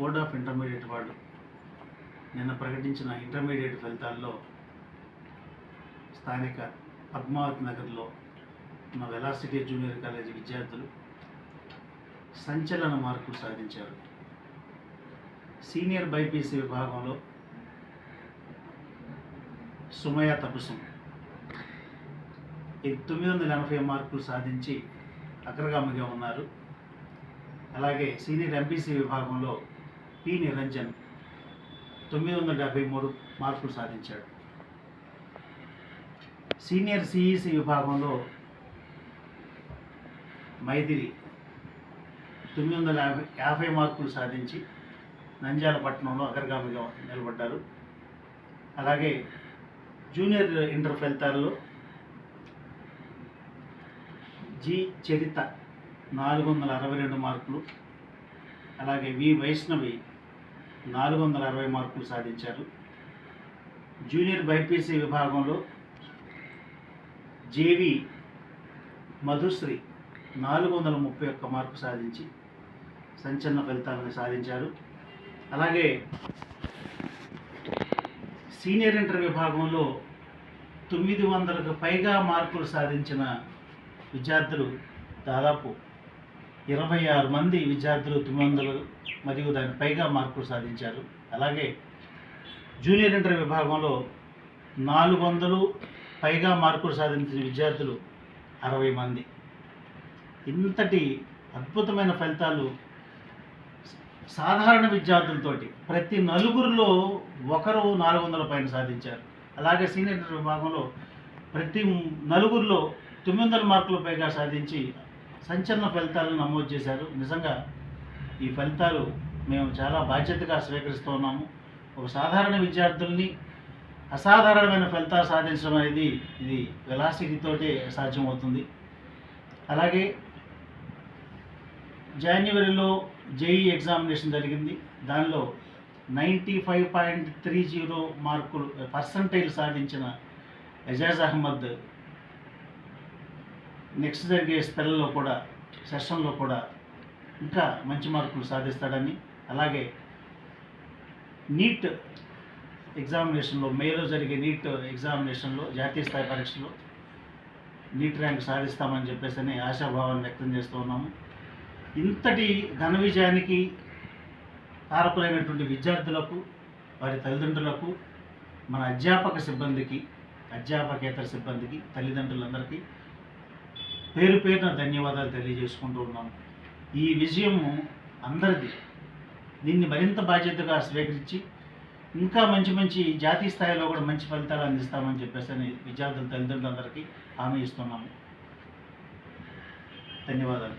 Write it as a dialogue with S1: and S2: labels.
S1: Board of intermediate వాళ్ళు నిన్న ప్రకటించిన ఇంటర్మీడియట్ ఫలితాల్లో స్థానిక పద్మావతి నగర్లో ఉన్న వెలాసిటీ జూనియర్ కాలేజీ విద్యార్థులు సంచలన మార్కులు సాధించారు. సీనియర్ బైపీసీ విభాగంలో సుమయ తపస్సు 980 మార్కులు సాధించి అగ్రగామిగా ఉన్నారు. అలాగే సీనియర్ ఎంపీసీ విభాగంలో పి నిరంజన్ 973 మార్కులు సాధించాడు. సీనియర్ సిఈసి విభాగంలో మైథిలి 950 మార్కులు సాధించి నంద్యాల పట్టణంలో అగ్రగామిగా నిలబడ్డారు. అలాగే జూనియర్ ఇంటర్ ఫలితాల్లో జి చరిత 462 మార్కులు, అలాగే వి వైష్ణవి 460 మార్కులు సాధించారు. జూనియర్ బైపీసీ విభాగంలో జేవి మధుశ్రీ 431 మార్కు సాధించి సంచలన ఫలితాలను సాధించారు. అలాగే సీనియర్ ఇంటర్ విభాగంలో 900కు పైగా మార్కులు సాధించిన విద్యార్థులు దాదాపు 26 మంది విద్యార్థులు 900 మరియు దాని పైగా మార్కులు సాధించారు. అలాగే జూనియర్ ఇంటర్ విభాగంలో 400 పైగా మార్కులు సాధించిన విద్యార్థులు 60 మంది. ఇంతటి అద్భుతమైన ఫలితాలు సాధారణ విద్యార్థులతోటి ప్రతి నలుగురిలో ఒకరు 400 పైన సాధించారు. అలాగే సీనియర్ ఇంటర్ విభాగంలో ప్రతి నలుగురిలో 900 మార్కుల పైగా సాధించి సంచలన ఫలితాలను నమోదు చేశారు. నిజంగా ఈ ఫలితాలు మేము చాలా బాధ్యతగా స్వీకరిస్తూ ఉన్నాము. ఒక సాధారణ విద్యార్థుల్ని అసాధారణమైన ఫలితాలు సాధించడం అనేది ఇది వెలాసిటీతోటే సాధ్యమవుతుంది. అలాగే జనవరిలో జేఈ ఎగ్జామినేషన్ జరిగింది. దానిలో 95.30 మార్కులు పర్సంటైల్ సాధించిన ఎజాజ్ అహ్మద్ నెక్స్ట్ జరిగే స్పెల్లో కూడా సెషన్లో కూడా ఇంకా మంచి మార్కులు సాధిస్తాడని, అలాగే నీట్ ఎగ్జామినేషన్లో మేలో జరిగే నీట్ ఎగ్జామినేషన్లో జాతీయ స్థాయి పరీక్షలో నీట్ ర్యాంక్ సాధిస్తామని చెప్పేసి ఆశాభావాన్ని వ్యక్తం చేస్తూ ఉన్నాము. ఇంతటి ఘన విజయానికి కారకులైనటువంటి విద్యార్థులకు, వారి తల్లిదండ్రులకు, మన అధ్యాపక సిబ్బందికి, అధ్యాపకేతర సిబ్బందికి, తల్లిదండ్రులందరికీ పేరు పేరున ధన్యవాదాలు తెలియజేసుకుంటూ ఉన్నాము. ఈ విజయము అందరిది. దీన్ని మరింత బాధ్యతగా స్వీకరించి ఇంకా మంచి జాతీయ స్థాయిలో కూడా మంచి ఫలితాలు అందిస్తామని చెప్పేసి విద్యార్థుల తల్లిదండ్రులందరికీ హామీ ఇస్తున్నాము. ధన్యవాదాలు.